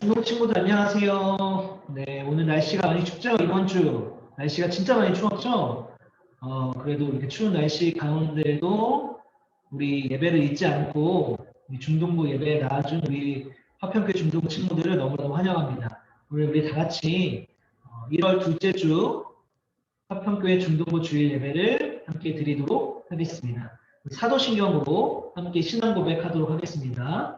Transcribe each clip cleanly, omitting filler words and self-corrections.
중국 친구들 안녕하세요. 네, 오늘 날씨가 많이 춥죠? 이번 주 날씨가 진짜 많이 추웠죠? 그래도 이렇게 추운 날씨 가운데도 우리 예배를 잊지 않고 우리 중동부 예배에 나와준 우리 화평교회 중동부 친구들을 너무너무 환영합니다. 오늘 우리 다 같이 1월 둘째 주 화평교회 중동부 주일 예배를 함께 드리도록 하겠습니다. 사도신경으로 함께 신앙 고백하도록 하겠습니다.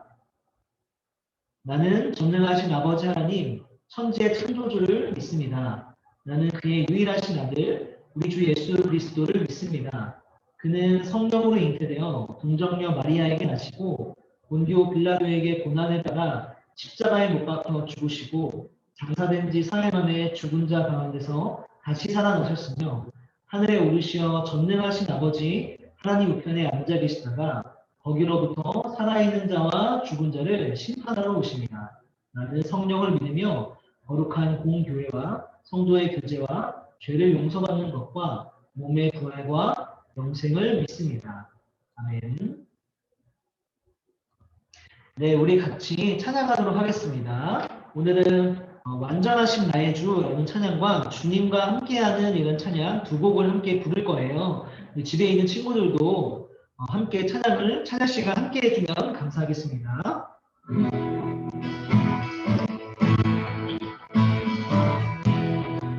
나는 전능하신 아버지 하나님, 천지의 창조주를 믿습니다. 나는 그의 유일하신 아들, 우리 주 예수 그리스도를 믿습니다. 그는 성령으로 잉태되어 동정녀 마리아에게 나시고 본디오 빌라도에게 고난을 받아 십자가에 못 박혀 죽으시고 장사된 지 사흘 만에 죽은 자 가운데서 다시 살아나셨으며 하늘에 오르시어 전능하신 아버지 하나님 우편에 앉아 계시다가 거기로부터 살아있는 자와 죽은 자를 심판하러 오십니다. 나는 성령을 믿으며 거룩한 공교회와 성도의 교제와 죄를 용서받는 것과 몸의 부활과 영생을 믿습니다. 아멘. 네, 우리 같이 찬양하도록 하겠습니다. 오늘은 완전하신 나의 주라는 찬양과 주님과 함께하는 이런 찬양 두 곡을 함께 부를 거예요. 집에 있는 친구들도 함께 찬양 시간 함께 해주면 감사하겠습니다.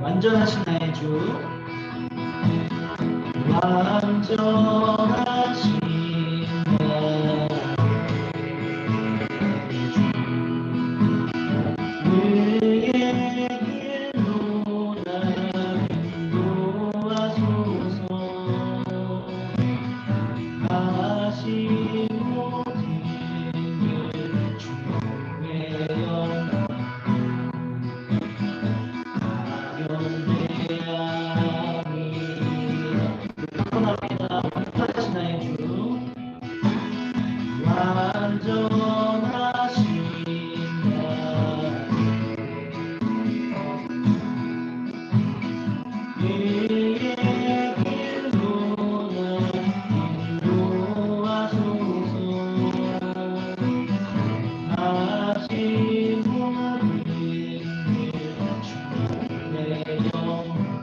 완전하신 나의 주, 완전하신 나의 주, 그의 길로 날 인도하소서. 다시 모든 주의 영광 감사합니다. 완전하신 나의 주, 완전하신 그의 길로 날 인도하소서. 다시 모든 주의 영광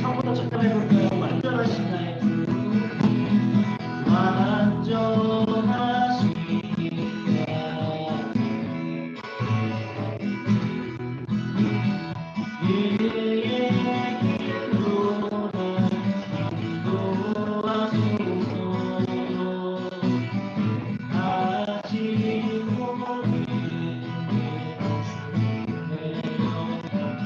처음부터 잠깐해볼까요? 완전하신 나의 주, 완전하신 그의 길로 날 인도하소서. 다시 모든 주의 영광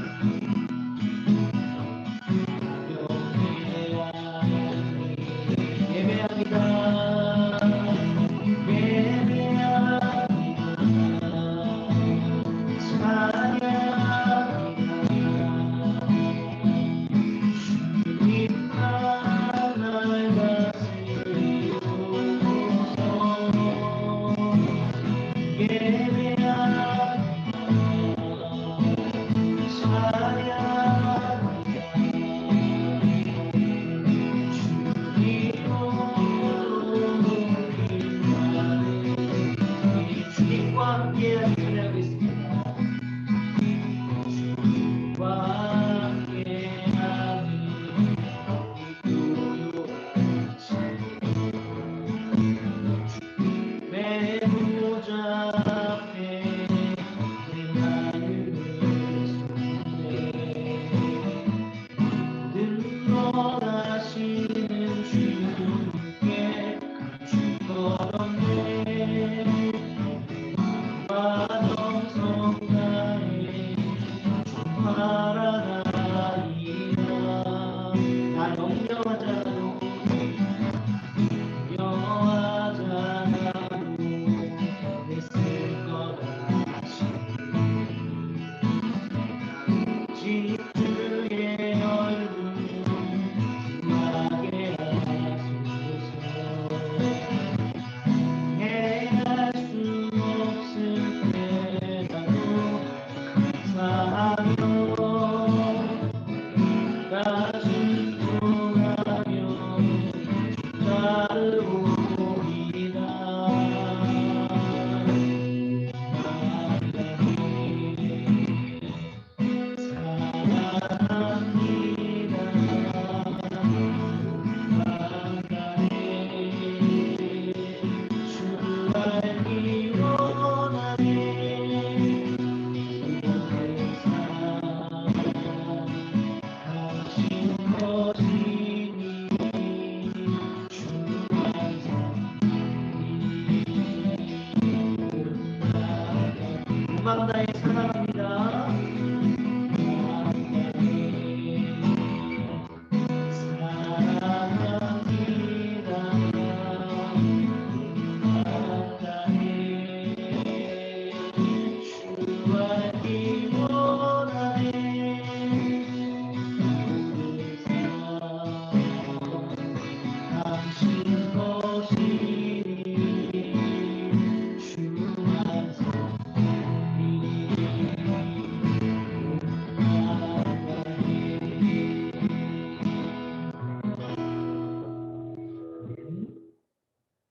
음악 다해 찬양합니다.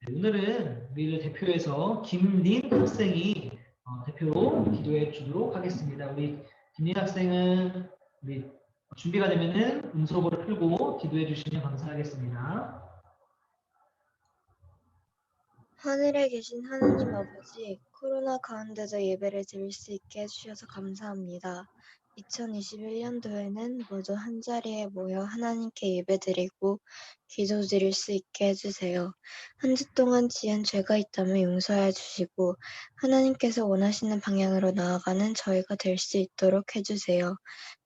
오늘은 우리를 대표해서 김린 학생이 대표로 기도해 주도록 하겠습니다. 우리 김린 학생은 우리 준비가 되면은 음소거를 풀고 기도해 주시면 감사하겠습니다. 하늘에 계신 하느님 아버지, 코로나 가운데도 예배를 드릴 수 있게 해주셔서 감사합니다. 2021년도에는 모두 한자리에 모여 하나님께 예배드리고 기도드릴 수 있게 해주세요. 한 주 동안 지은 죄가 있다면 용서해 주시고 하나님께서 원하시는 방향으로 나아가는 저희가 될 수 있도록 해주세요.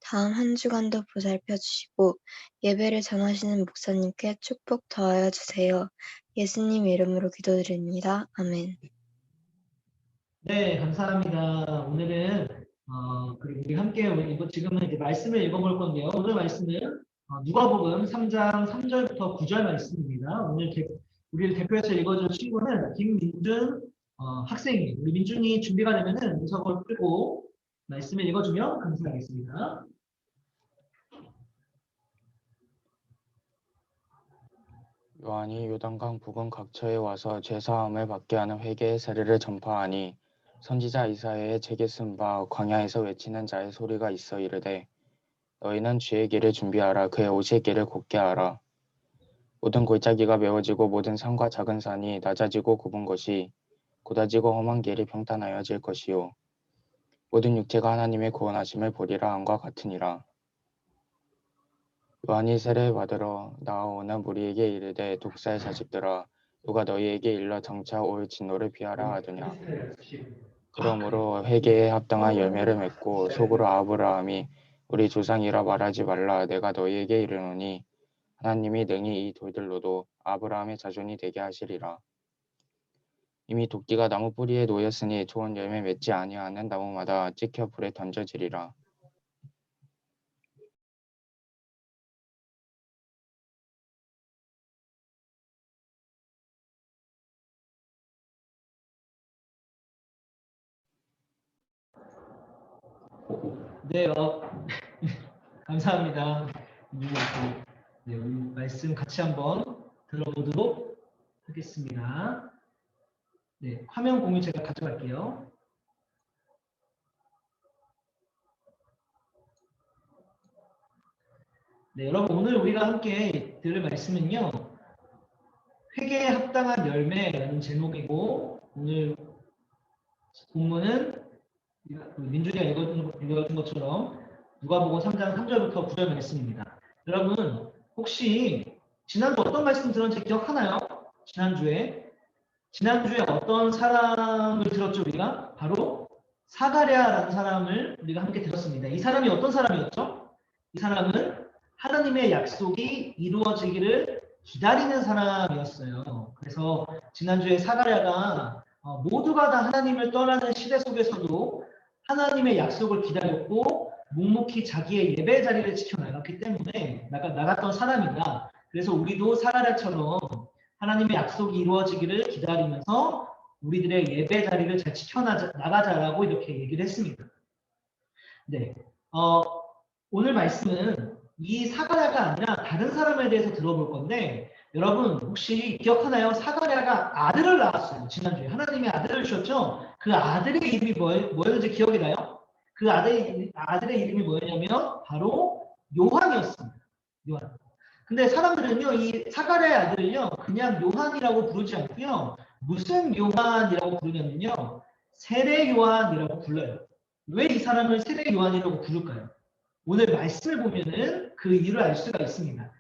다음 한 주간도 보살펴 주시고 예배를 전하시는 목사님께 축복 더하여 주세요. 예수님 이름으로 기도드립니다. 아멘. 네, 감사합니다. 오늘은 그리고 우리 함께 지금은 이제 말씀을 읽어볼 건데요. 오늘 말씀은 누가복음 3장 3절부터 9절 말씀입니다. 오늘 우리를 대표해서 읽어줄 친구는 김민준 학생이에요. 우리 민준이 준비가 되면은 문서를 풀고 말씀을 읽어주면 감사하겠습니다. 요한이 요단강 부근 각처에 와서 죄사함을 받게 하는 회개의 세례를 전파하니 선지자 이사야의 책에 쓴 바 광야에서 외치는 자의 소리가 있어 이르되 너희는 주의 길을 준비하라. 그의 오실 길을 곧게 하라. 모든 골짜기가 메워지고 모든 산과 작은 산이 낮아지고 굽은 것이 곧아지고 험한 길이 평탄하여질 것이요 모든 육체가 하나님의 구원하심을 보리라 함과 같으니라. 요한이 세례를 받으러 나아오는 무리에게 이르되 독사의 자식들아 누가 너희에게 일러 장차 올 진노를 피하라 하더냐. 그러므로 회개에 합당한 열매를 맺고 속으로 아브라함이 우리 조상이라 말하지 말라. 내가 너희에게 이르노니 하나님이 능히 이 돌들로도 아브라함의 자손이 되게 하시리라. 이미 도끼가 나무 뿌리에 놓였으니 좋은 열매 맺지 아니하는 나무마다 찍혀 불에 던져지리라. 네, 감사합니다. 네, 우리 말씀 같이 한번 들어보도록 하겠습니다. 네, 화면 공유 제가 가져갈게요. 네, 여러분 오늘 우리가 함께 들을 말씀은요. 회개에 합당한 열매라는 제목이고 오늘 본문은 민준이가 읽어준 것처럼 누가복음 3장 3절부터 9절 말씀입니다. 여러분 혹시 지난주 어떤 말씀 들었는지 기억하나요? 지난주에 어떤 사람을 들었죠 우리가? 바로 사가랴라는 사람을 우리가 함께 들었습니다. 이 사람이 어떤 사람이었죠? 이 사람은 하나님의 약속이 이루어지기를 기다리는 사람이었어요. 그래서 지난주에 사가랴가 모두가 다 하나님을 떠나는 시대 속에서도 하나님의 약속을 기다렸고 묵묵히 자기의 예배 자리를 지켜나갔기 때문에 나갔던 사람이다. 그래서 우리도 사가랴처럼 하나님의 약속이 이루어지기를 기다리면서 우리들의 예배 자리를 잘 지켜나가자라고 이렇게 얘기를 했습니다. 네, 오늘 말씀은 이 사가랴가 아니라 다른 사람에 대해서 들어볼 건데 여러분 혹시 기억하나요? 사가랴가 아들을 낳았어요. 지난주에 하나님의 아들을 주셨죠. 그 아들의 이름이 뭐였는지 기억이 나요? 그 아들의 이름이 뭐였냐면 바로 요한이었습니다. 요한. 근데 사람들은요 이 사가랴의 아들을요 그냥 요한이라고 부르지 않고요 무슨 요한이라고 부르냐면요 세례 요한이라고 불러요. 왜 이 사람을 세례 요한이라고 부를까요? 오늘 말씀을 보면은 그 이유를 알 수가 있습니다.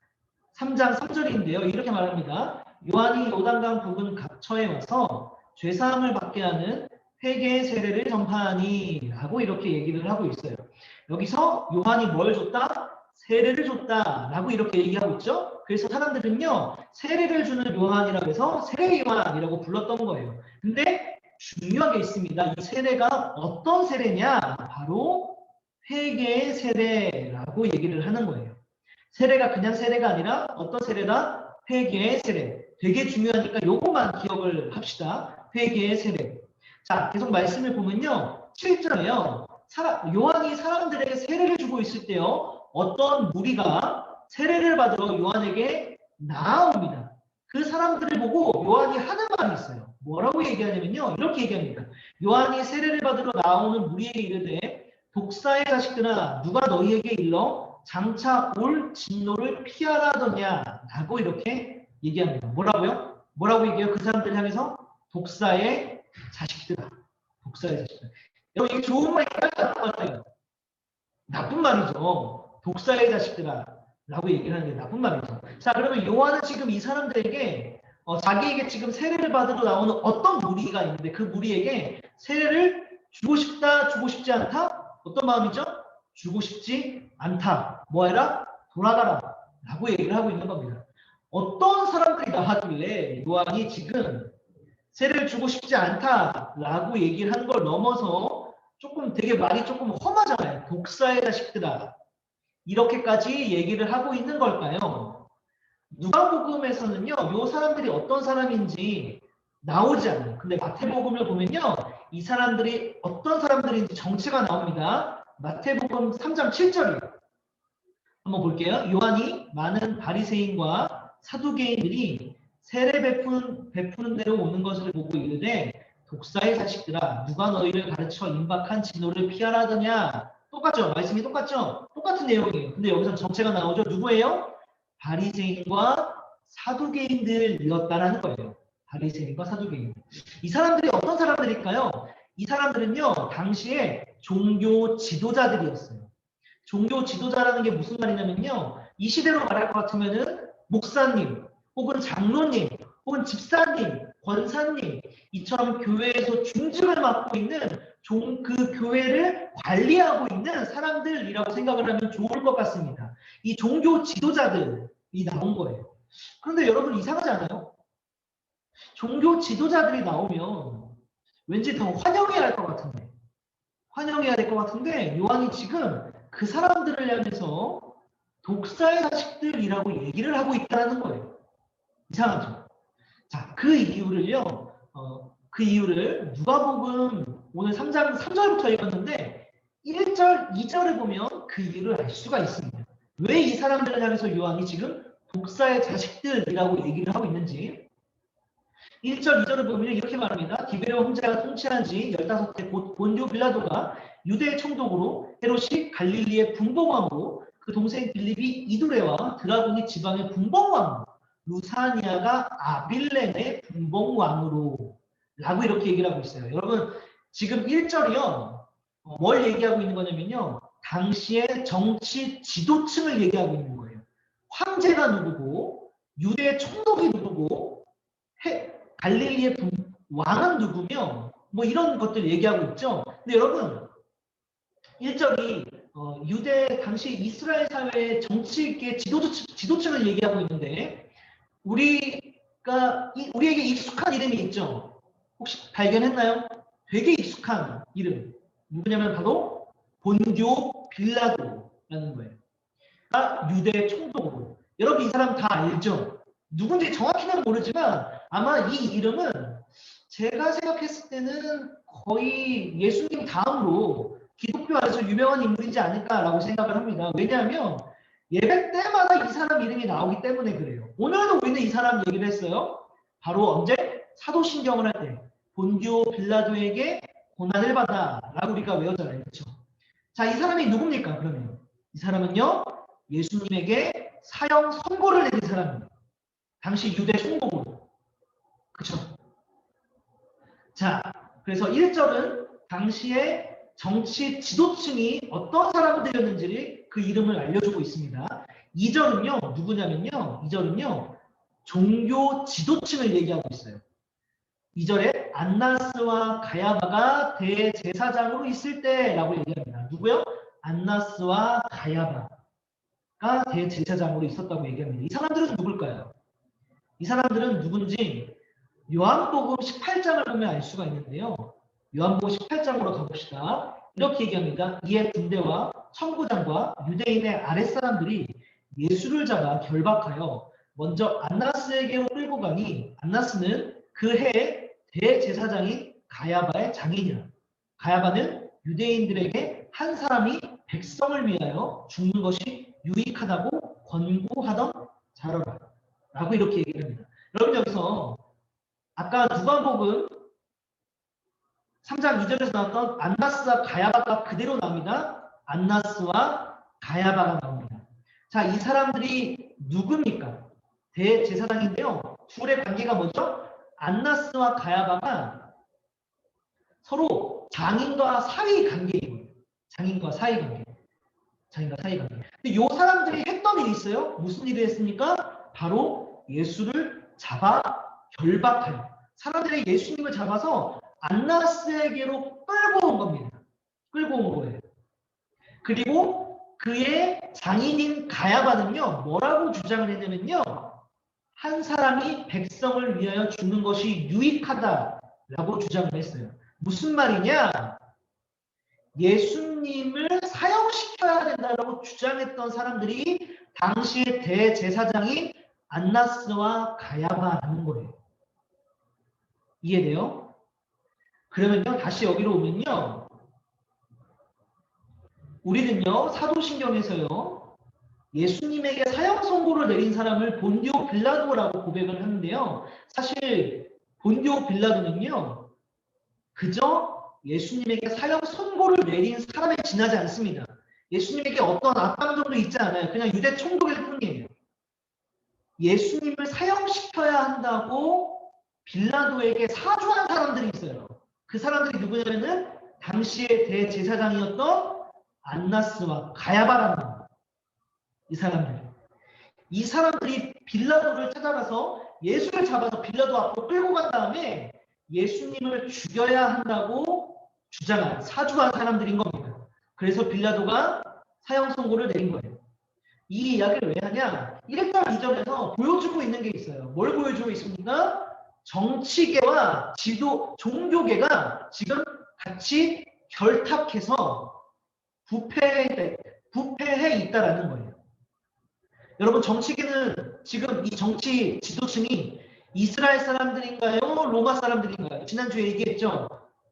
3장 3절인데요. 이렇게 말합니다. 요한이 요단강 부근 각처에 와서 죄사함을 받게 하는 회개의 세례를 전파하니 라고 이렇게 얘기를 하고 있어요. 여기서 요한이 뭘 줬다? 세례를 줬다 라고 이렇게 얘기하고 있죠. 그래서 사람들은요, 세례를 주는 요한이라고 해서 세례 요한이라고 불렀던 거예요. 근데 중요한 게 있습니다. 이 세례가 어떤 세례냐? 바로 회개의 세례라고 얘기를 하는 거예요. 세례가 그냥 세례가 아니라 어떤 세례다? 회개의 세례. 되게 중요하니까 요것만 기억을 합시다. 회개의 세례. 자, 계속 말씀을 보면요. 7절에요. 요한이 사람들에게 세례를 주고 있을 때요. 어떤 무리가 세례를 받으러 요한에게 나아옵니다. 그 사람들을 보고 요한이 하는 말이 있어요. 뭐라고 얘기하냐면요. 이렇게 얘기합니다. 요한이 세례를 받으러 나오는 무리에게 이르되 독사의 자식들아 누가 너희에게 일러 장차 올 진노를 피하라 하더냐 라고 이렇게 얘기합니다. 뭐라고요? 뭐라고 얘기해요? 그 사람들 향해서 독사의 자식들아. 독사의 자식들. 여러분 이게 좋은 말인가요? 나쁜 말인가요? 나쁜 말이죠. 독사의 자식들아 라고 얘기를 하는데 나쁜 말이죠. 자, 그러면 요한은 지금 이 사람들에게 자기에게 지금 세례를 받으러 나오는 어떤 무리가 있는데 그 무리에게 세례를 주고 싶다, 주고 싶지 않다? 어떤 마음이죠? 주고 싶지 않다. 뭐 해라? 돌아가라. 라고 얘기를 하고 있는 겁니다. 어떤 사람들이 나왔길래 요한이 지금 세례를 주고 싶지 않다라고 얘기를 하는 걸 넘어서 조금 되게 말이 조금 험하잖아요. 독사의 자식들아. 이렇게까지 얘기를 하고 있는 걸까요? 누가복음에서는요, 요 사람들이 어떤 사람인지 나오지 않아요. 근데 마태복음을 보면요, 이 사람들이 어떤 사람들인지 정체가 나옵니다. 마태복음 3장 7절이에요. 한번 볼게요. 요한이 많은 바리새인과 사두개인들이 세례 베푸는 대로 오는 것을 보고 이르되 독사의 자식들아 누가 너희를 가르쳐 임박한 진노를 피하라 하더냐. 똑같죠? 말씀이 똑같죠? 똑같은 내용이에요. 근데 여기서 정체가 나오죠. 누구예요? 바리새인과 사두개인들이었다라는 거예요. 바리새인과 사두개인. 이 사람들이 어떤 사람들일까요? 이 사람들은요, 당시에 종교 지도자들이었어요. 종교 지도자라는 게 무슨 말이냐면요, 이 시대로 말할 것 같으면은 목사님, 혹은 장로님, 혹은 집사님, 권사님, 이처럼 교회에서 중직을 맡고 있는 그 교회를 관리하고 있는 사람들이라고 생각을 하면 좋을 것 같습니다. 이 종교 지도자들이 나온 거예요. 그런데 여러분 이상하지 않아요? 종교 지도자들이 나오면 왠지 더 환영해야 할 것 같은데, 환영해야 될 것 같은데 요한이 지금 그 사람들을 향해서 독사의 자식들이라고 얘기를 하고 있다는 거예요. 이상하죠? 자, 그 이유를요, 그 이유를 누가복음 오늘 3장 3절부터 읽었는데 1절, 2절을 보면 그 이유를 알 수가 있습니다. 왜 이 사람들을 향해서 요한이 지금 독사의 자식들이라고 얘기를 하고 있는지 1절, 2절을 보면 이렇게 말합니다. 디베레 황제가 통치한 지 15대 곧 본디오 빌라도가 유대의 총독으로 헤롯이 갈릴리의 분봉왕으로 그 동생 빌립이 이두레와 드라곤이 지방의 분봉왕으로 루사니아가 아빌렌의 분봉왕으로 라고 이렇게 얘기를 하고 있어요. 여러분 지금 1절이요. 뭘 얘기하고 있는 거냐면요. 당시의 정치 지도층을 얘기하고 있는 거예요. 황제가 누구고 유대의 총독이 누구고 갈릴리의 왕은 누구며 뭐 이런 것들 얘기하고 있죠. 근데 여러분 1절이 유대 당시 이스라엘 사회의 정치계 지도층을 얘기하고 있는데 우리에게 익숙한 이름이 있죠. 혹시 발견했나요? 되게 익숙한 이름. 누구냐면 바로 본디오 빌라도라는 거예요. 유대 총독으로. 여러분 이 사람 다 알죠? 누군지 정확히는 모르지만 아마 이 이름은 제가 생각했을 때는 거의 예수님 다음으로 기독교 안에서 유명한 인물이지 않을까라고 생각을 합니다. 왜냐하면 예배 때마다 이 사람 이름이 나오기 때문에 그래요. 오늘도 우리는 이 사람 얘기를 했어요. 바로 언제? 사도신경을 할 때 본디오 빌라도에게 고난을 받아 라고 우리가 외웠잖아요. 그렇죠? 자, 이 사람이 누굽니까? 그러면 이 사람은요. 예수님에게 사형 선고를 내린 사람입니다. 당시 유대 총독으로. 그렇죠? 자, 그래서 1절은 당시에 정치 지도층이 어떤 사람들이었는지를 그 이름을 알려주고 있습니다. 2절은요, 누구냐면요, 2절은요, 종교 지도층을 얘기하고 있어요. 2절에 안나스와 가야바가 대제사장으로 있을 때라고 얘기합니다. 누구요? 안나스와 가야바가 대제사장으로 있었다고 얘기합니다. 이 사람들은 누굴까요? 이 사람들은 누군지 요한복음 18장을 보면 알 수가 있는데요. 요한복음 18장으로 가봅시다. 이렇게 얘기합니다. 이에 군대와 천부장과 유대인의 아랫사람들이 예수를 잡아 결박하여 먼저 안나스에게로 끌고 가니 안나스는 그 해에 대제사장인 가야바의 장인이라. 가야바는 유대인들에게 한 사람이 백성을 위하여 죽는 것이 유익하다고 권고하던 자로라. 라고 이렇게 얘기를 합니다. 여러분 여기서 아까 누가복음 3장 2절에서 나왔던 안나스와 가야바가 그대로 나옵니다. 안나스와 가야바가 나옵니다. 자, 이 사람들이 누굽니까? 대제사장인데요. 둘의 관계가 뭐죠? 안나스와 가야바가 서로 장인과 사위 관계이고요. 장인과 사위 관계. 장인과 사위 관계. 근데 이 사람들이 했던 일이 있어요. 무슨 일을 했습니까? 바로 예수를 잡아 결박하여. 사람들이 예수님을 잡아서 안나스에게로 끌고 온 겁니다. 끌고 온 거예요. 그리고 그의 장인인 가야바는요, 뭐라고 주장을 했냐면요, 한 사람이 백성을 위하여 죽는 것이 유익하다라고 주장을 했어요. 무슨 말이냐? 예수님을 사형시켜야 된다라고 주장했던 사람들이 당시의 대제사장인 안나스와 가야바라는 거예요. 이해돼요? 그러면요, 다시 여기로 오면요, 우리는요, 사도신경에서요, 예수님에게 사형 선고를 내린 사람을 본디오 빌라도라고 고백을 하는데요. 사실 본디오 빌라도는요, 그저 예수님에게 사형 선고를 내린 사람에 지나지 않습니다. 예수님에게 어떤 압박 정도 있지 않아요. 그냥 유대 총독일 뿐이에요. 예수님을 사형시켜야 한다고 빌라도에게 사주한 사람들이 있어요. 그 사람들이 누구냐면은 당시의 대제사장이었던 안나스와 가야바라는 겁니다. 이 사람들이 빌라도를 찾아가서 예수를 잡아서 빌라도 앞으로 끌고 간 다음에 예수님을 죽여야 한다고 주장한, 사주한 사람들인 겁니다. 그래서 빌라도가 사형 선고를 내린 거예요. 이 이야기를 왜 하냐? 1절, 2절에서 보여주고 있는 게 있어요. 뭘 보여주고 있습니까? 정치계와 종교계가 지금 같이 결탁해서 부패해 있다라는 거예요. 여러분, 정치계는 지금 이 정치 지도층이 이스라엘 사람들인가요? 로마 사람들인가요? 지난주에 얘기했죠.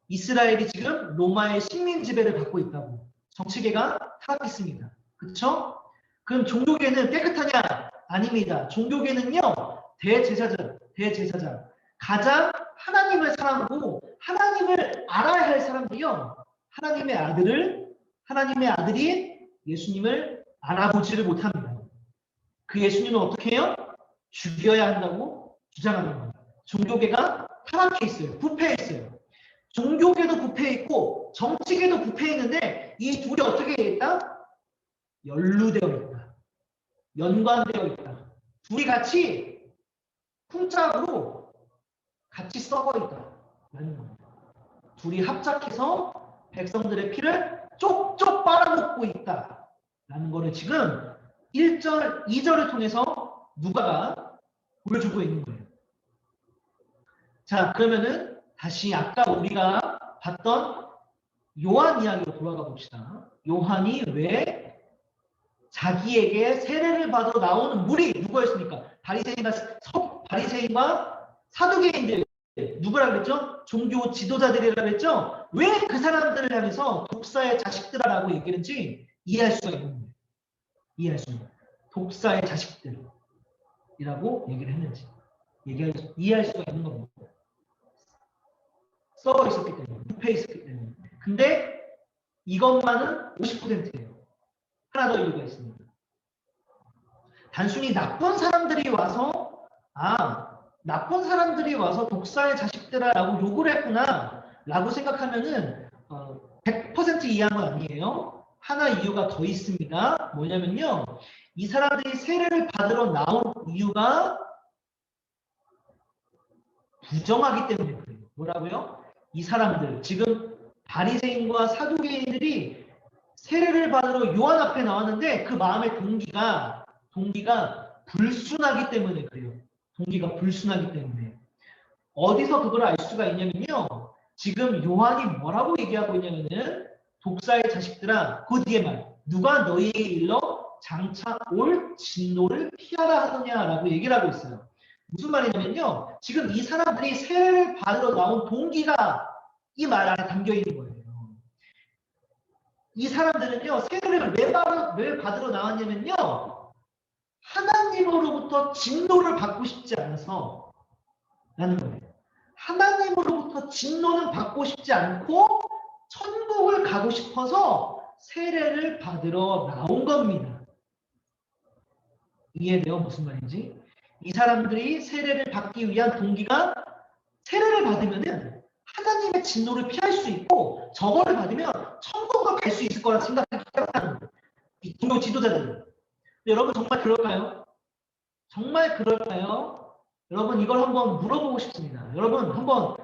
이스라엘이 지금 로마의 식민 지배를 받고 있다고. 정치계가 타락했습니다. 그렇죠? 그럼 종교계는 깨끗하냐? 아닙니다. 종교계는요, 대제사장. 가장 하나님을 사랑하고 하나님을 알아야 할 사람들이요, 하나님의 아들이 예수님을 알아보지를 못합니다. 그 예수님은 어떻게 해요? 죽여야 한다고 주장하는 겁니다. 종교계가 타락해 있어요. 부패해 있어요. 종교계도 부패해 있고 정치계도 부패해 있는데 이 둘이 어떻게 있다? 연루되어 있다. 연관되어 있다. 둘이 같이 쿵짝으로 같이 썩어 있다라는 겁니다. 둘이 합작해서 백성들의 피를 쪽쪽 빨아먹고 있다라는 거를 지금 1절, 2절을 통해서 누가가 보여주고 있는 거예요. 자, 그러면은 다시 아까 우리가 봤던 요한 이야기로 돌아가 봅시다. 요한이 왜 자기에게 세례를 받으러 나오는 물이 누구였습니까? 바리새인과 사두개인들, 누구라 그랬죠? 종교 지도자들이라 그랬죠? 왜 그 사람들을 향해서 독사의 자식들아라고 얘기했는지 이해할 수가 있는 거예요. 이해할 수 있는 거예요. 독사의 자식들이라고 얘기를 했는지 이해할 수가 있는 겁니다. 썩어 있었기 때문에, 부패 있었기 때문에. 근데 이것만은 50%예요. 하나 더 이유가 있습니다. 단순히 나쁜 사람들이 와서 독사의 자식들아라고 욕을 했구나 라고 생각하면은 100% 이해한 건 아니에요. 하나 이유가 더 있습니다. 뭐냐면요. 이 사람들이 세례를 받으러 나온 이유가 부정하기 때문에 그래요. 뭐라고요? 이 사람들, 지금 바리새인과 사두개인들이 세례를 받으러 요한 앞에 나왔는데 그 마음의 동기가 불순하기 때문에 그래요. 동기가 불순하기 때문에. 어디서 그걸 알 수가 있냐면요. 지금 요한이 뭐라고 얘기하고 있냐면은 독사의 자식들아, 그 뒤에 말, 누가 너희에게 일러 장차 올 진노를 피하라 하더냐라고 얘기를 하고 있어요. 무슨 말이냐면요. 지금 이 사람들이 세례를 받으러 나온 동기가 이 말 안에 담겨 있는 거예요. 이 사람들은요, 세례를 왜 받으러 나왔냐면요. 하나님으로부터 진노를 받고 싶지 않아서 라는 거예요. 하나님으로부터 진노는 받고 싶지 않고 천국을 가고 싶어서 세례를 받으러 나온 겁니다. 이해돼요? 무슨 말인지? 이 사람들이 세례를 받기 위한 동기가 세례를 받으면은 하나님의 진노를 피할 수 있고 저거를 받으면 천국을 갈 수 있을 거라 생각하는 거예요. 이 종교 지도자들은. 여러분 정말 그럴까요? 정말 그럴까요? 여러분 이걸 한번 물어보고 싶습니다. 여러분 한번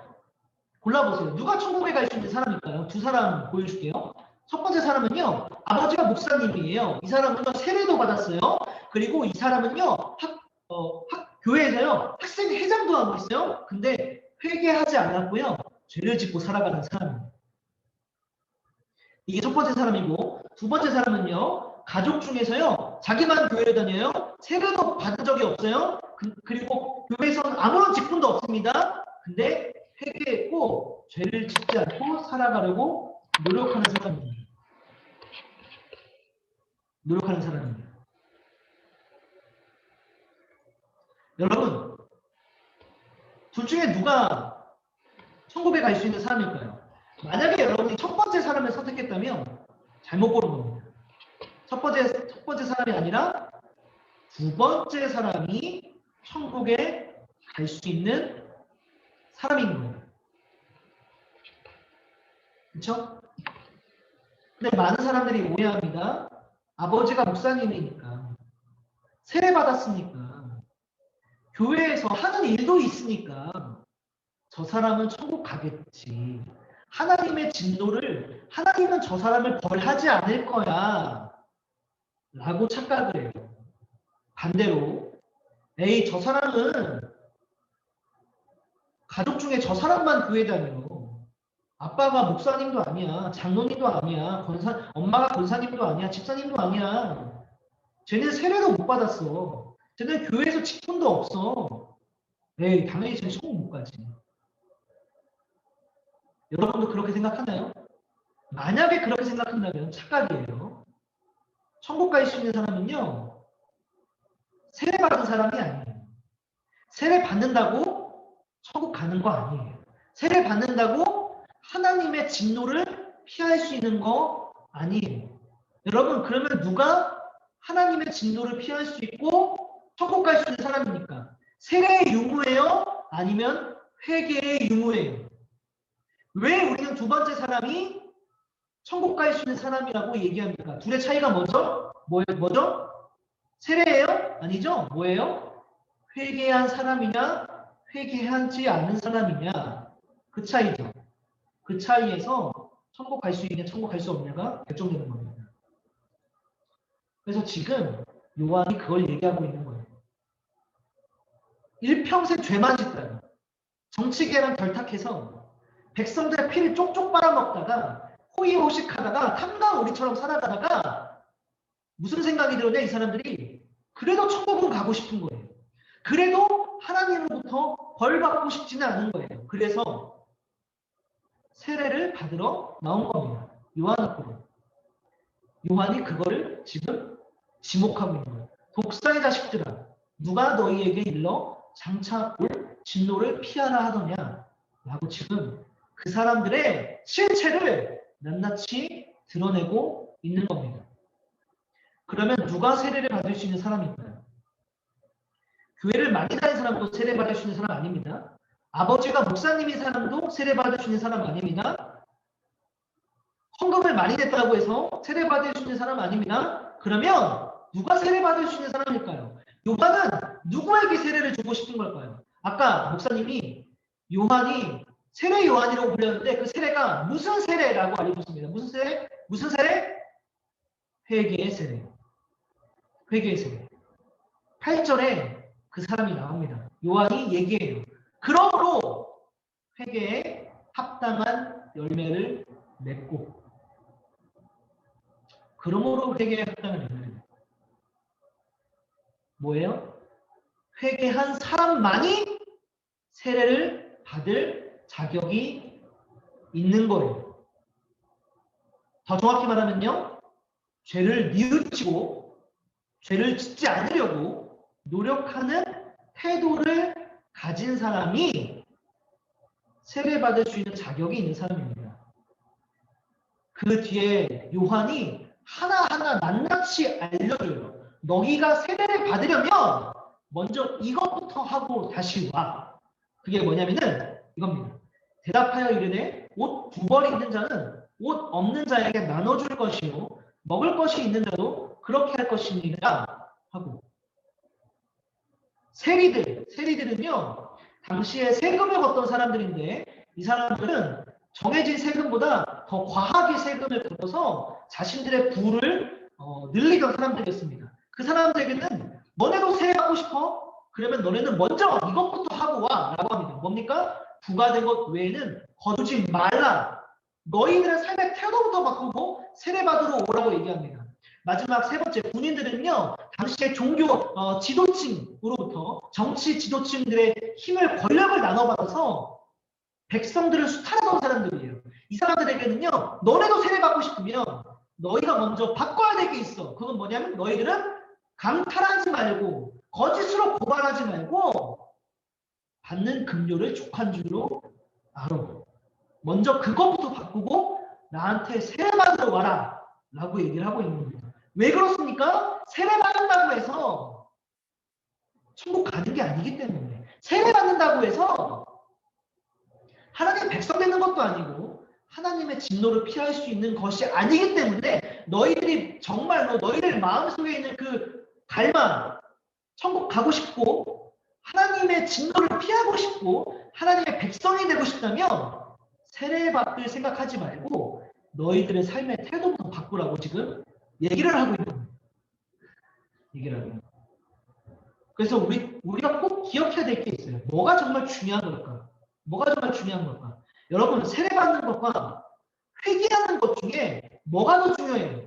골라보세요. 누가 천국에 갈 수 있는 사람일까요? 두 사람 보여줄게요. 첫 번째 사람은요. 아버지가 목사님이에요. 이 사람은요. 세례도 받았어요. 그리고 이 사람은요. 교회에서요. 학생 회장도 하고 있어요. 근데 회개하지 않았고요. 죄를 짓고 살아가는 사람입니다. 이게 첫 번째 사람이고 두 번째 사람은요. 가족 중에서요. 자기만 교회를 다녀요. 세례도 받은 적이 없어요. 그리고 교회에서는 아무런 직분도 없습니다. 근데 회개했고 죄를 짓지 않고 살아가려고 노력하는 사람입니다. 노력하는 사람입니다. 여러분, 둘 중에 누가 천국에 갈 수 있는 사람일까요? 만약에 여러분이 첫 번째 사람을 선택했다면 잘못 고른 겁니다. 첫 번째 사람이 아니라 두 번째 사람이 천국에 갈 수 있는 사람인 거예요. 그렇죠? 근데 많은 사람들이 오해합니다. 아버지가 목사님이니까 세례 받았으니까 교회에서 하는 일도 있으니까 저 사람은 천국 가겠지. 하나님의 진노를 하나님은 저 사람을 벌하지 않을 거야 라고 착각을 해요. 반대로 에이 저 사람은 가족 중에 저 사람만 교회 다녀. 아빠가 목사님도 아니야. 장로님도 아니야. 엄마가 권사님도 아니야. 집사님도 아니야. 쟤는 세례도 못 받았어. 쟤는 교회에서 직분도 없어. 에이 당연히 쟤는 천국 못 가지. 여러분도 그렇게 생각하나요? 만약에 그렇게 생각한다면 착각이에요. 천국 갈 수 있는 사람은요. 세례 받은 사람이 아니에요. 세례 받는다고 천국 가는 거 아니에요. 세례 받는다고 하나님의 진노를 피할 수 있는 거 아니에요. 여러분 그러면 누가 하나님의 진노를 피할 수 있고 천국 갈 수 있는 사람입니까? 세례의 유무예요? 아니면 회개의 유무예요? 왜 우리는 두 번째 사람이 천국 갈 수 있는 사람이라고 얘기합니까? 둘의 차이가 뭐죠? 뭐죠? 세례예요? 아니죠? 뭐예요? 회개한 사람이냐? 회개하지 않는 사람이냐? 그 차이죠. 그 차이에서 천국 갈 수 있냐, 천국 갈 수 없냐가 결정되는 겁니다. 그래서 지금 요한이 그걸 얘기하고 있는 거예요. 일평생 죄만 짓다가 정치계랑 결탁해서 백성들의 피를 쪽쪽 빨아먹다가 호의호식하다가 탐나오리처럼 살아가다가 무슨 생각이 들었냐 이 사람들이 그래도 천국은 가고 싶은 거예요. 그래도 하나님으로부터 벌 받고 싶지는 않은 거예요. 그래서 세례를 받으러 나온 겁니다. 요한 앞으로. 요한이 그거를 지금 지목하고 있는 거예요. 독사의 자식들아 누가 너희에게 일러 장차 올 진노를 피하라 하더냐 라고 지금 그 사람들의 실체를 낱낱이 드러내고 있는 겁니다. 그러면 누가 세례를 받을 수 있는 사람일까요? 교회를 많이 다닌 사람도 세례 받을 수 있는 사람 아닙니다. 아버지가 목사님인 사람도 세례 받을 수 있는 사람 아닙니다. 헌금을 많이 냈다고 해서 세례받을 수 있는 사람 아닙니다. 그러면 누가 세례받을 수 있는 사람일까요? 요한은 누구에게 세례를 주고 싶은 걸까요? 아까 목사님이 요한이 세례 요한이라고 불렸는데 그 세례가 무슨 세례라고 알려줬습니다. 무슨 세례? 무슨 세례? 회개의 세례. 회개의 세례. 8절에 그 사람이 나옵니다. 요한이 얘기해요. 그러므로 회개에 합당한 열매를 맺고 그러므로 회개에 합당한 열매를 맺고 뭐예요? 회개한 사람만이 세례를 받을 자격이 있는 거예요. 더 정확히 말하면요. 죄를 뉘우치고 죄를 짓지 않으려고 노력하는 태도를 가진 사람이 세례받을 수 있는 자격이 있는 사람입니다. 그 뒤에 요한이 하나하나 낱낱이 알려줘요. 너희가 세례를 받으려면 먼저 이것부터 하고 다시 와. 그게 뭐냐면은 이겁니다. 대답하여 이르되 옷 두 벌 있는 자는 옷 없는 자에게 나눠줄 것이요 먹을 것이 있는 자도 그렇게 할 것이니라 하고 세리들은요 당시에 세금을 걷던 사람들인데 이 사람들은 정해진 세금보다 더 과하게 세금을 걷어서 자신들의 부를 늘리던 사람들이었습니다. 그 사람들에게는 너네도 세례받고 싶어? 그러면 너네는 먼저 이것부터 하고 와 라고 합니다. 뭡니까? 부과된 것 외에는 거두지 말라. 너희들의 삶의 태도부터 바꾸고 세례받으러 오라고 얘기합니다. 마지막 세 번째, 군인들은요 당시의 종교 지도층으로부터 정치 지도층들의 힘을 권력을 나눠받아서 백성들을 수탈하던 사람들이에요. 이 사람들에게는요 너네도 세례받고 싶으면 너희가 먼저 바꿔야 될 게 있어. 그건 뭐냐면 너희들은 강탈하지 말고 거짓으로 고발하지 말고 받는 급료를 족한 줄로 알아. 먼저 그것부터 바꾸고 나한테 세례받으러 와라 라고 얘기를 하고 있는 겁니다. 왜 그렇습니까? 세례받는다고 해서 천국 가는 게 아니기 때문에 세례받는다고 해서 하나님의 백성 되는 것도 아니고 하나님의 진노를 피할 수 있는 것이 아니기 때문에 너희들이 정말로 너희들 마음속에 있는 그 갈망 천국 가고 싶고 하나님의 진노를 피하고 싶고 하나님의 백성이 되고 싶다면 세례받을 생각하지 말고 너희들의 삶의 태도부터 바꾸라고 지금 얘기를 하고 있는 겁니다. 얘기를 하고 있는 겁니다. 그래서 우리가 꼭 기억해야 될 게 있어요. 뭐가 정말 중요한 걸까? 뭐가 정말 중요한 걸까? 여러분 세례받는 것과 회개하는 것 중에 뭐가 더 중요해요?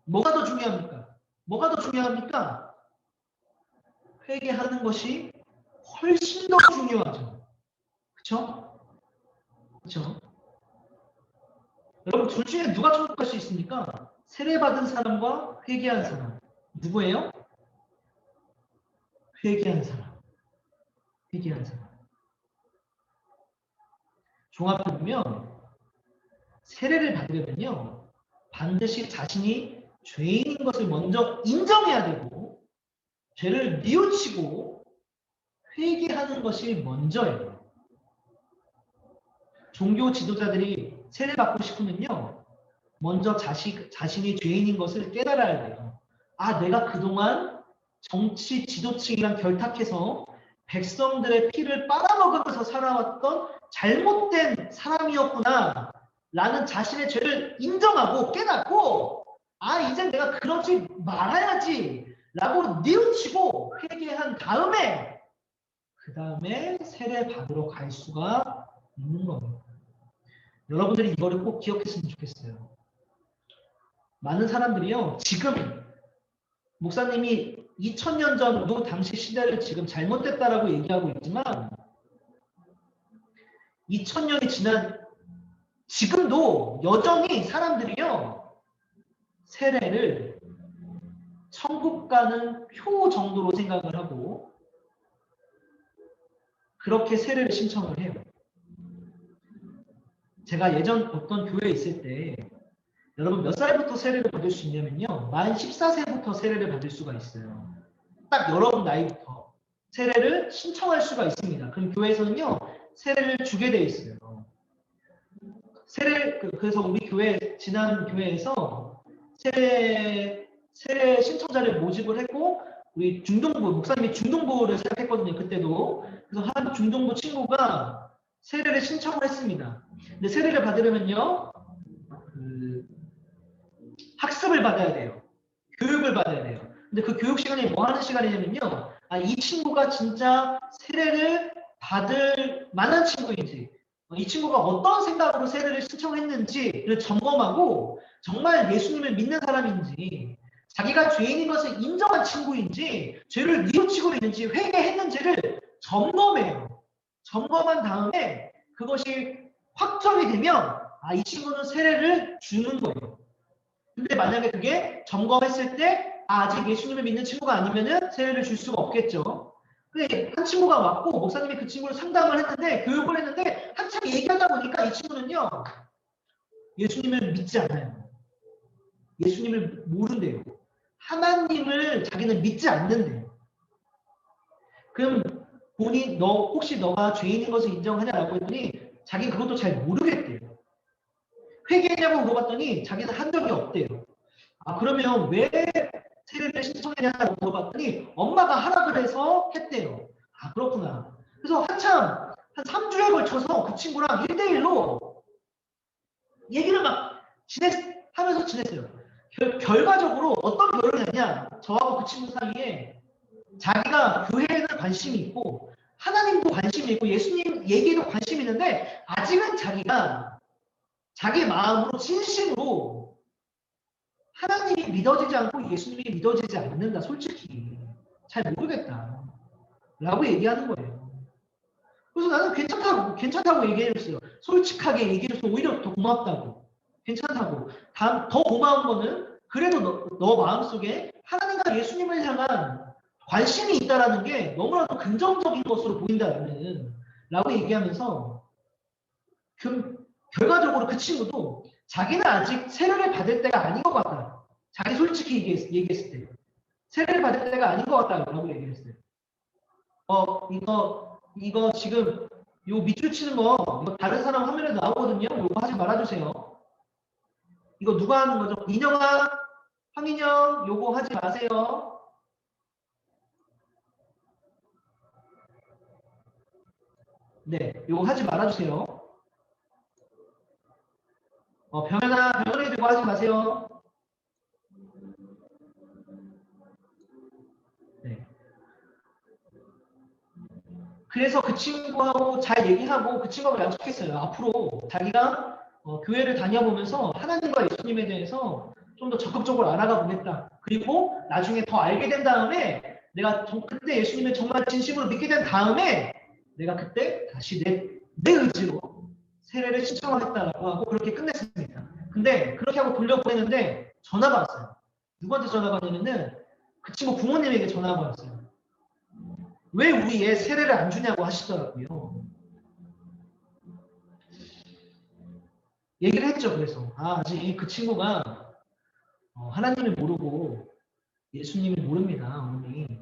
뭐가 더 중요합니까? 뭐가 더 중요합니까? 회개하는 것이 훨씬 더 중요하죠. 그렇죠? 그렇죠? 여러분 둘 중에 누가 천국 갈 수 있습니까? 세례받은 사람과 회개한 사람. 누구예요? 회개한 사람. 회개한 사람. 종합해 보면 세례를 받으려면요. 반드시 자신이 죄인인 것을 먼저 인정해야 되고 죄를 뉘우치고 회개하는 것이 먼저예요. 종교 지도자들이 세례받고 싶으면요. 먼저 자신이 죄인인 것을 깨달아야 돼요. 아, 내가 그동안 정치 지도층이랑 결탁해서 백성들의 피를 빨아먹으면서 살아왔던 잘못된 사람이었구나 라는 자신의 죄를 인정하고 깨닫고 아, 이제 내가 그러지 말아야지 라고 뉘우치고 회개한 다음에 그 다음에 세례 받으러 갈 수가 있는 겁니다. 여러분들이 이거를 꼭 기억했으면 좋겠어요. 많은 사람들이요. 지금 목사님이 2000년 전도 당시 시대를 지금 잘못됐다라고 얘기하고 있지만 2000년이 지난 지금도 여전히 사람들이요. 세례를 천국 가는 표 정도로 생각을 하고 그렇게 세례를 신청을 해요. 제가 예전 어떤 교회에 있을 때 여러분 몇 살부터 세례를 받을 수 있냐면요. 만 14세부터 세례를 받을 수가 있어요. 딱 여러분 나이부터 세례를 신청할 수가 있습니다. 그럼 교회에서는요. 세례를 주게 돼 있어요. 그래서 우리 교회, 지난 교회에서 세례 신청자를 모집을 했고, 우리 중동부, 목사님이 중동부를 시작했거든요, 그때도. 그래서 한 중동부 친구가 세례를 신청을 했습니다. 근데 세례를 받으려면요, 학습을 받아야 돼요. 교육을 받아야 돼요. 근데 그 교육 시간이 뭐 하는 시간이냐면요, 이 친구가 진짜 세례를 받을 만한 친구인지, 이 친구가 어떤 생각으로 세례를 신청했는지를 점검하고, 정말 예수님을 믿는 사람인지, 자기가 죄인인 것을 인정한 친구인지, 죄를 뉘우치고 있는지, 회개했는지를 점검해요. 점검한 다음에 그것이 확정이 되면 이 친구는 세례를 주는 거예요. 근데 만약에 그게 점검했을 때 아직 예수님을 믿는 친구가 아니면은 세례를 줄 수가 없겠죠. 근데 한 친구가 왔고 목사님이 그 친구를 상담을 했는데, 교육을 했는데, 한참 얘기하다 보니까 이 친구는요, 예수님을 믿지 않아요. 예수님을 모른대요. 하나님을 자기는 믿지 않는데요. 그럼 혹시 너가 죄인인 것을 인정하냐라고 했더니 자기는 그것도 잘 모르겠대요. 회개했냐고 물어봤더니 자기는 한 적이 없대요. 그러면 왜 세례를 신청했냐고 물어봤더니 엄마가 하라 그래서 했대요. 그렇구나. 그래서 한참 한 3주에 걸쳐서 그 친구랑 1대1로 얘기를 막 하면서 지냈어요. 결과적으로 어떤 결론이 났냐, 저하고 그 친구 사이에 자기가 교회에는 관심이 있고 하나님도 관심이 있고 예수님 얘기에도 관심이 있는데, 아직은 자기가 자기 마음으로 진심으로 하나님이 믿어지지 않고 예수님이 믿어지지 않는다. 솔직히 잘 모르겠다 라고 얘기하는 거예요. 그래서 나는 괜찮다고 얘기해줬어요. 솔직하게 얘기해줘서 오히려 더 고맙다고, 괜찮다고. 더 고마운 거는 그래도 너 마음속에 하나님과 예수님을 향한 관심이 있다라는 게 너무나도 긍정적인 것으로 보인다는 라고 얘기하면서, 결과적으로 그 친구도 자기는 아직 세례를 받을 때가 아닌 것 같다. 자기 솔직히 얘기했을 때 세례를 받을 때가 아닌 것 같다라고 얘기했어요. 이거 지금 요 밑줄 치는 거 이거 다른 사람 화면에 나오거든요. 이거 하지 말아주세요. 이거 누가 하는 거죠? 인영아, 황인영, 요거 하지 마세요. 네, 요거 하지 말아주세요. 병현이 되고 하지 마세요. 네. 그래서 그 친구하고 잘 얘기하고 그 친구하고 약속했어요. 앞으로 자기가 교회를 다녀보면서 하나님과 예수님에 대해서 좀 더 적극적으로 알아가 보겠다. 그리고 나중에 더 알게 된 다음에 내가 그때 예수님을 정말 진심으로 믿게 된 다음에 내가 그때 다시 내 의지로 세례를 신청하겠다라고 하고 그렇게 끝냈습니다. 근데 그렇게 하고 돌려보냈는데 전화가 왔어요. 누구한테 전화가 왔냐면은 그 친구 부모님에게 전화가 왔어요. 왜 우리 애 세례를 안 주냐고 하시더라고요. 얘기를 했죠. 그래서 아직 그 친구가 하나님을 모르고 예수님을 모릅니다. 어머니.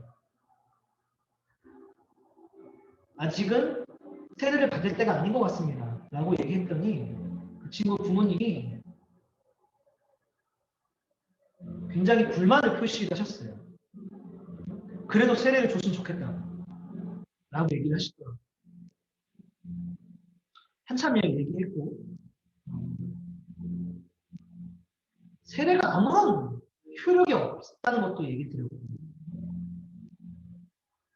아직은 세례를 받을 때가 아닌 것 같습니다. 라고 얘기했더니 그 친구 부모님이 굉장히 불만을 표시하셨어요. 그래도 세례를 줬으면 좋겠다. 라고 얘기를 하시더라고요. 한참 얘기했고, 세례가 아무런 효력이 없다는 것도 얘기 드렸고,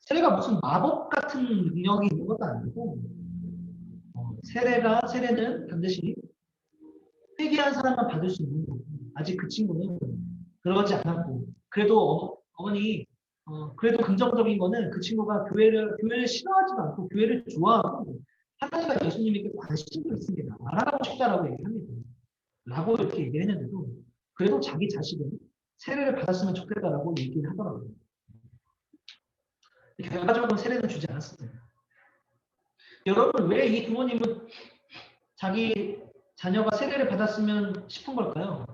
세례가 무슨 마법 같은 능력이 있는 것도 아니고, 세례는 반드시 회개한 사람만 받을 수 있는 거고, 아직 그 친구는 그러지 않았고, 그래도 어머니, 그래도 긍정적인 거는 그 친구가 교회를 싫어하지도 않고 교회를 좋아하고 하나님과 예수님에게 관심도 있습니다. 알아가고 싶다라고 얘기합니다. 라고 이렇게 얘기했는데도 그래도 자기 자식은 세례를 받았으면 좋겠다라고 얘기를 하더라고요. 결과적으로 세례는 주지 않았습니다. 여러분, 왜 이 부모님은 자기 자녀가 세례를 받았으면 싶은 걸까요?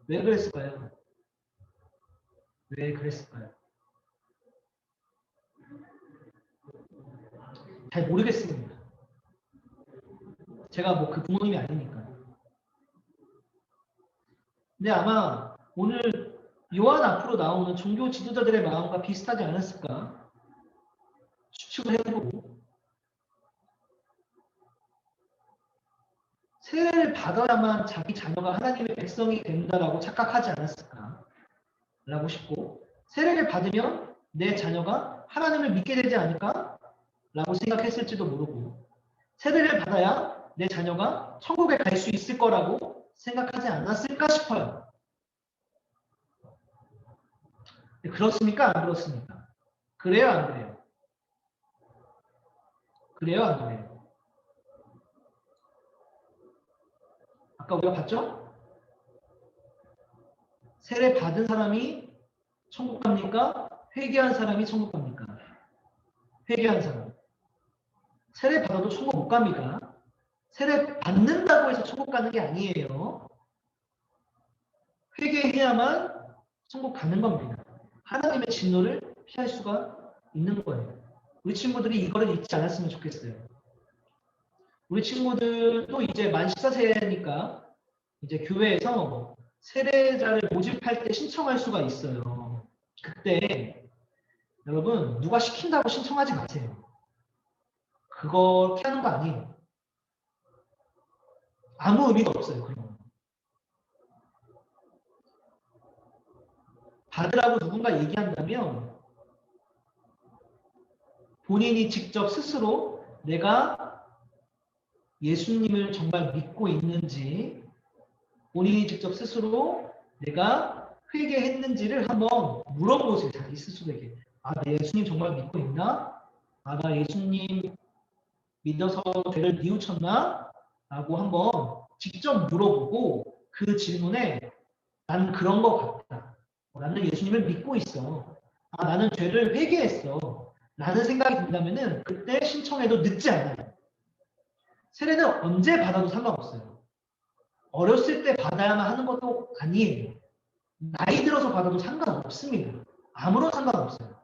왜 그랬을까요? 왜 그랬을까요? 잘 모르겠습니다. 제가 그 부모님이 아니니까. 근데 아마 오늘 요한 앞으로 나오는 종교 지도자들의 마음과 비슷하지 않았을까 추측을 해보고, 세례를 받아야만 자기 자녀가 하나님의 백성이 된다라고 착각하지 않았을까라고 싶고, 세례를 받으면 내 자녀가 하나님을 믿게 되지 않을까? 라고 생각했을지도 모르고, 세례를 받아야 내 자녀가 천국에 갈 수 있을 거라고 생각하지 않았을까 싶어요. 그렇습니까? 안 그렇습니까? 그래요? 안 그래요? 그래요? 안 그래요? 아까 우리가 봤죠? 세례 받은 사람이 천국 갑니까? 회개한 사람이 천국 갑니까? 회개한 사람. 세례 받아도 천국 못 갑니까? 세례 받는다고 해서 천국 가는 게 아니에요. 회개해야만 천국 가는 겁니다. 하나님의 진노를 피할 수가 있는 거예요. 우리 친구들이 이거를 잊지 않았으면 좋겠어요. 우리 친구들도 이제 만 14세니까 이제 교회에서 세례자를 모집할 때 신청할 수가 있어요. 그때 여러분 누가 시킨다고 신청하지 마세요. 그렇게 하는 거 아니에요. 아무 의미가 없어요. 그런 거. 받으라고 누군가 얘기한다면 본인이 직접 스스로 내가 예수님을 정말 믿고 있는지, 본인이 직접 스스로 내가 회개했는지를 한번 물어보세요. 자기 스스로에게. 아, 나 예수님 정말 믿고 있나? 아, 나 예수님 믿어서 죄를 뉘우쳤나? 라고 한번 직접 물어보고 그 질문에 나는 그런 것 같다. 나는 예수님을 믿고 있어. 아, 나는 죄를 회개했어. 라는 생각이 든다면은 그때 신청해도 늦지 않아요. 세례는 언제 받아도 상관없어요. 어렸을 때 받아야만 하는 것도 아니에요. 나이 들어서 받아도 상관없습니다. 아무런 상관없어요.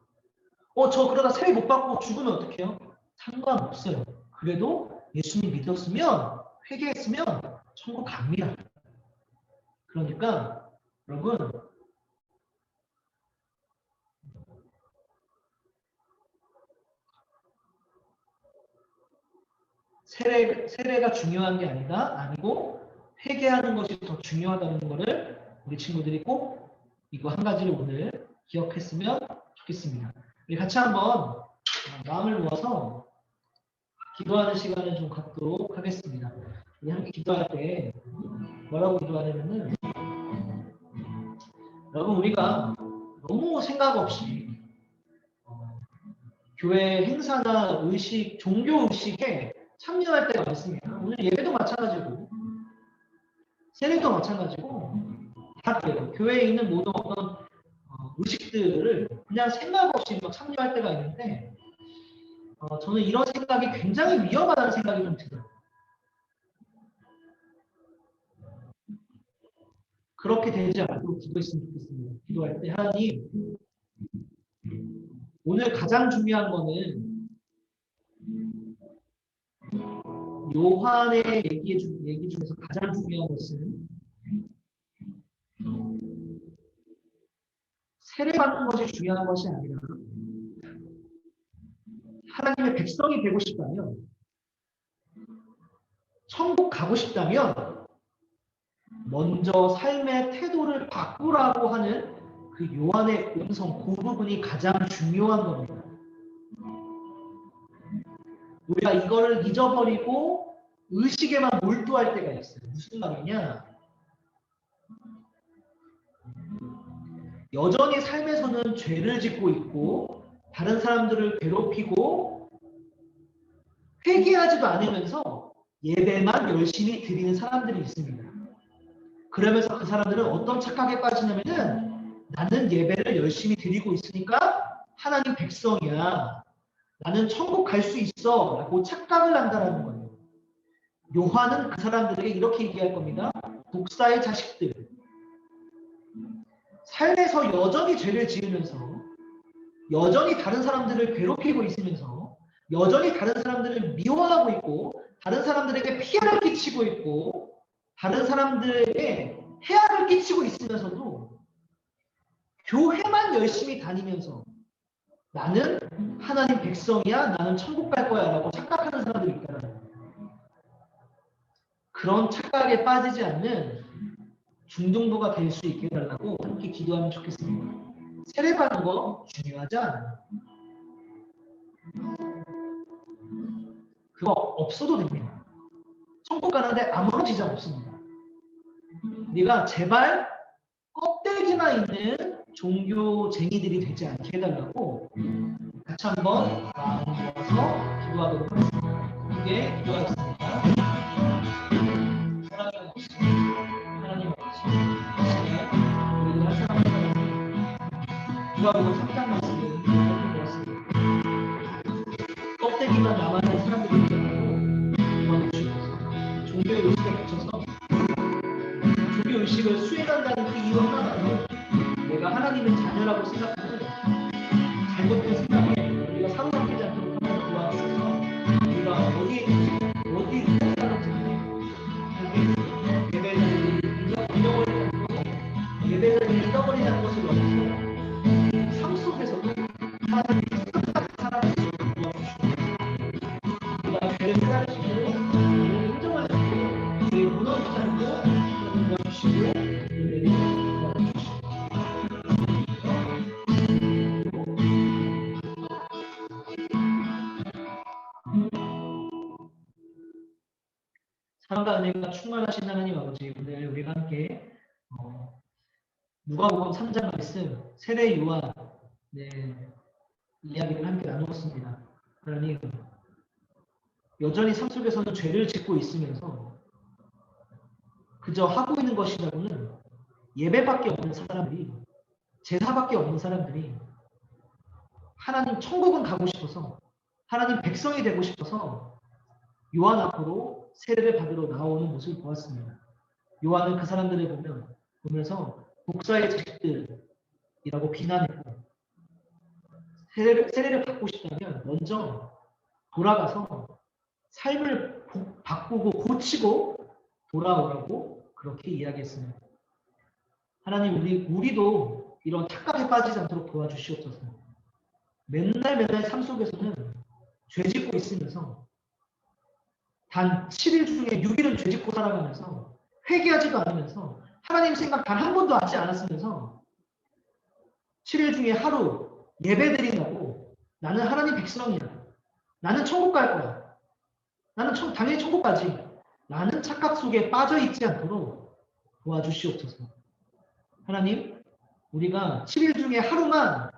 저 그러다 세례 못 받고 죽으면 어떡해요? 상관없어요. 그래도 예수님 믿었으면, 회개했으면 천국 갑니다. 그러니까 여러분, 세례가 중요한 게 아니고 회개하는 것이 더 중요하다는 것을 우리 친구들이 꼭 이거 한 가지를 오늘 기억했으면 좋겠습니다. 우리 같이 한번 마음을 모아서 기도하는 시간을 좀 갖도록 하겠습니다. 우리 함께 기도할 때 뭐라고 기도하냐면은, 여러분 우리가 너무 생각 없이 교회 행사나 의식, 종교 의식에 참여할 때가 많습니다. 오늘 예배도 마찬가지고 세례도 마찬가지고 다 그래요. 교회에 있는 모든 어떤 의식들을 그냥 생각 없이 막 참여할 때가 있는데, 저는 이런 생각이 굉장히 위험하다는 생각이 좀 들어요. 그렇게 되지 않도록 기도했으면 좋겠습니다. 기도할 때 하나님, 오늘 가장 중요한 거는 요한의 얘기 중에서 가장 중요한 것은 세례받는 것이 중요한 것이 아니라 하나님의 백성이 되고 싶다면, 천국 가고 싶다면 먼저 삶의 태도를 바꾸라고 하는 그 요한의 음성, 그 부분이 가장 중요한 겁니다. 우리가 이거를 잊어버리고 의식에만 몰두할 때가 있어요. 무슨 말이냐? 여전히 삶에서는 죄를 짓고 있고 다른 사람들을 괴롭히고 회개하지도 않으면서 예배만 열심히 드리는 사람들이 있습니다. 그러면서 그 사람들은 어떤 착각에 빠지냐면은, 나는 예배를 열심히 드리고 있으니까 하나님 백성이야, 나는 천국 갈 수 있어 라고 착각을 한다는 거예요. 요한은 그 사람들에게 이렇게 얘기할 겁니다. 독사의 자식들, 삶에서 여전히 죄를 지으면서, 여전히 다른 사람들을 괴롭히고 있으면서, 여전히 다른 사람들을 미워하고 있고, 다른 사람들에게 피해를 끼치고 있고, 다른 사람들에게 해악을 끼치고 있으면서도 교회만 열심히 다니면서 나는 하나님 백성이야, 나는 천국 갈 거야 라고 착각하는 사람들이 있다는 거예요. 그런 착각에 빠지지 않는 중등부가 될 수 있게 해달라고 함께 기도하면 좋겠습니다. 세례받는 거 중요하지 않아요. 그거 없어도 됩니다. 천국 가는데 아무런 지장 없습니다. 네가 제발 껍데기만 있는 종교쟁이들이 되지 않게 해달라고 같이 한번 마음 모아서 기도하도록 하겠습니다. 함께 기도하겠습니다. 사랑하는 하나님 아버지, 우리들 한 사람 한 사람 누가복음 3장 말씀을 이렇게 보았습니다. 껍데기만 남아있는 사람들이 있다고 도와주시옵소서. 종교의 의식에 갇혀서 종교 의식을 수행한다는 그 이유 하나만으로 내가 하나님의 자녀라고 생각하는 잘못된 생각에 우리가 사로잡히지 않도록 하나님 도와주셔서 우리가 어디에 사는지 예배자들이 잃어버리자는 것을 넘어서 삶 속에서도 하나님이 끝까지 살아갈 수 있도록 도와주시고 우리가 죄를 깨달으시고 죄를 인정할 수 있고 죄에 무너지지 않고 도와주시고 예배를 도와주시고 사랑과 은혜가 충만하신 하나님 아버지, 오늘 우리가 함께 누가복음 3장 말씀 세례 요한 이야기를 함께 나누었습니다. 하나님, 여전히 삶 속에서는 죄를 짓고 있으면서 그저 하고 있는 것이라고는 예배밖에 없는 사람들이, 제사밖에 없는 사람들이 하나님 천국은 가고 싶어서, 하나님 백성이 되고 싶어서 요한 앞으로 세례를 받으러 나오는 모습을 보았습니다. 요한은 그 사람들을 보면서 목사의 자식들이라고 비난했고, 세례를 받고 싶다면 먼저 돌아가서 삶을 바꾸고 고치고 돌아오라고 그렇게 이야기했습니다. 하나님, 우리도 이런 착각에 빠지지 않도록 도와주시옵소서. 맨날 삶 속에서는 죄 짓고 있으면서 단 7일 중에 6일은 죄 짓고 살아가면서 회개하지도 않으면서 하나님 생각 단 한 번도 하지 않았으면서 7일 중에 하루 예배드린다고 나는 하나님 백성이야, 나는 천국 갈 거야, 나는 당연히 천국 가지, 라는 착각 속에 빠져 있지 않도록 도와주시옵소서. 하나님, 우리가 7일 중에 하루만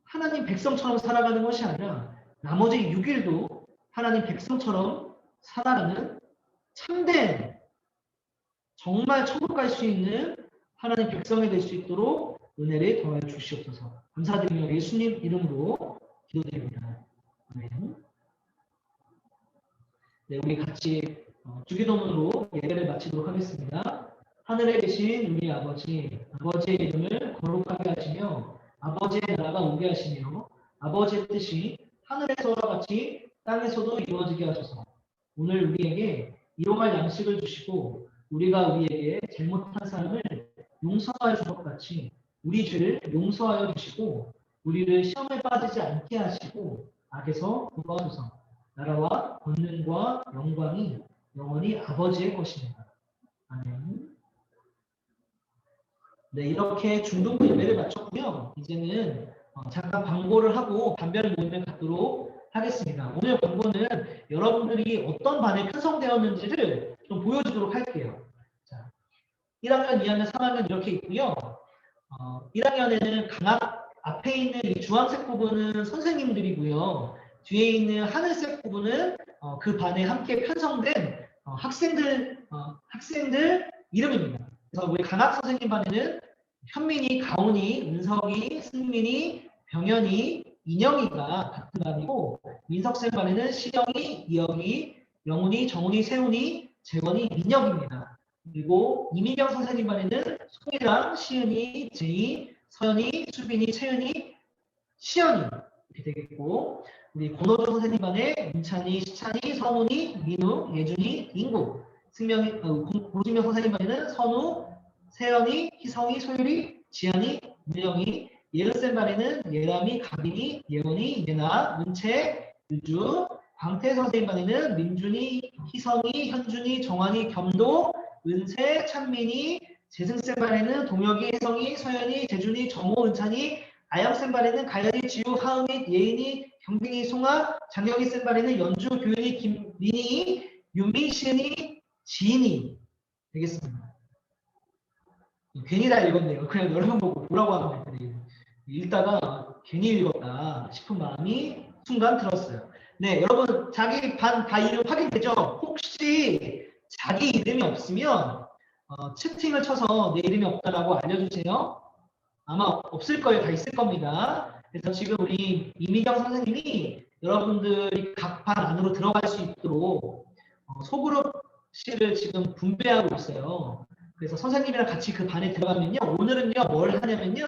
하나님 백성처럼 살아가는 것이 아니라 나머지 6일도 하나님 백성처럼 살아가는 참된 정말 천국 갈 수 있는 하나님 백성이 될 수 있도록 은혜를 더하여 주시옵소서. 감사드리며 예수님 이름으로 기도드립니다. 아멘. 네, 우리 같이 주기도문으로 예배를 마치도록 하겠습니다. 하늘에 계신 우리 아버지, 아버지의 이름을 거룩하게 하시며 아버지의 나라가 오게 하시며 아버지의 뜻이 하늘에서와 같이 땅에서도 이루어지게 하소서. 오늘 우리에게 일용할 양식을 주시고 우리가 우리에게 잘못한 사람을 용서하여 준 것 같이 우리 죄를 용서하여 주시고 우리를 시험에 빠지지 않게 하시고 악에서 구하소서. 나라와 권능과 영광이 영원히 아버지의 것입니다. 아멘. 네, 이렇게 중등부 예배를 마쳤고요. 이제는 잠깐 광고를 하고 반별 모임을 갖도록 하겠습니다. 오늘 광고는 여러분들이 어떤 반에 편성되었는지를 좀 보여주도록 할게요. 자, 1학년, 2학년, 3학년 이렇게 있고요. 1학년에는 강압 앞에 있는 이 주황색 부분은 선생님들이고요. 뒤에 있는 하늘색 부분은 그 반에 함께 편성된 학생들 이름입니다. 그래서 우리 강학 선생님 반에는 현민이, 가온이, 은석이, 승민이, 병현이, 인영이가 같은 반이고 민석쌤 반에는 시영이, 이영이, 영훈이, 정훈이, 세훈이, 재원이, 민혁입니다. 그리고 이민경 선생님 반에는 송이랑 시은이, 제이, 서연이, 수빈이, 채은이, 시연이 이렇게 되겠고 우리 권호조 선생님 반에 민찬이, 시찬이, 성훈이, 민우, 예준이, 인구, 고진명 선생님 반에는 선우, 세연이, 희성이, 소율이, 지연이, 민영이, 예은쌤 반에는 예람이, 가빈이, 예원이, 예나, 문채, 유주, 광태 선생님 반에는 민준이, 희성이, 현준이, 정환이, 겸도, 은채, 찬민이, 재승쌤 반에는 동혁이, 혜성이, 서연이, 재준이, 정호, 은찬이, 아영쌤 반에는 가연이, 지우, 하은이, 예인이, 경빈이, 송아, 장혁이 쌤 반에는 연주, 교윤이, 김민희, 윤민, 시은이, 지인이 되겠습니다. 괜히 다 읽었네요. 그냥 여러 번 보고 뭐라고 하는 애들이 읽다가 괜히 읽었다 싶은 마음이 순간 들었어요. 네, 여러분 자기 반 다 이름 확인되죠? 혹시 자기 이름이 없으면 채팅을 쳐서 내 이름이 없다라고 알려주세요. 아마 없을 거예요. 다 있을 겁니다. 그래서 지금 우리 이미경 선생님이 여러분들이 각 반 안으로 들어갈 수 있도록 소그룹실을 지금 분배하고 있어요. 그래서 선생님이랑 같이 그 반에 들어가면요. 오늘은요. 뭘 하냐면요.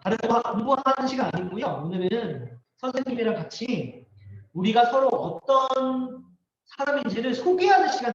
다른 거 공부하는 시간 아니고요. 오늘은 선생님이랑 같이 우리가 서로 어떤 사람인지를 소개하는 시간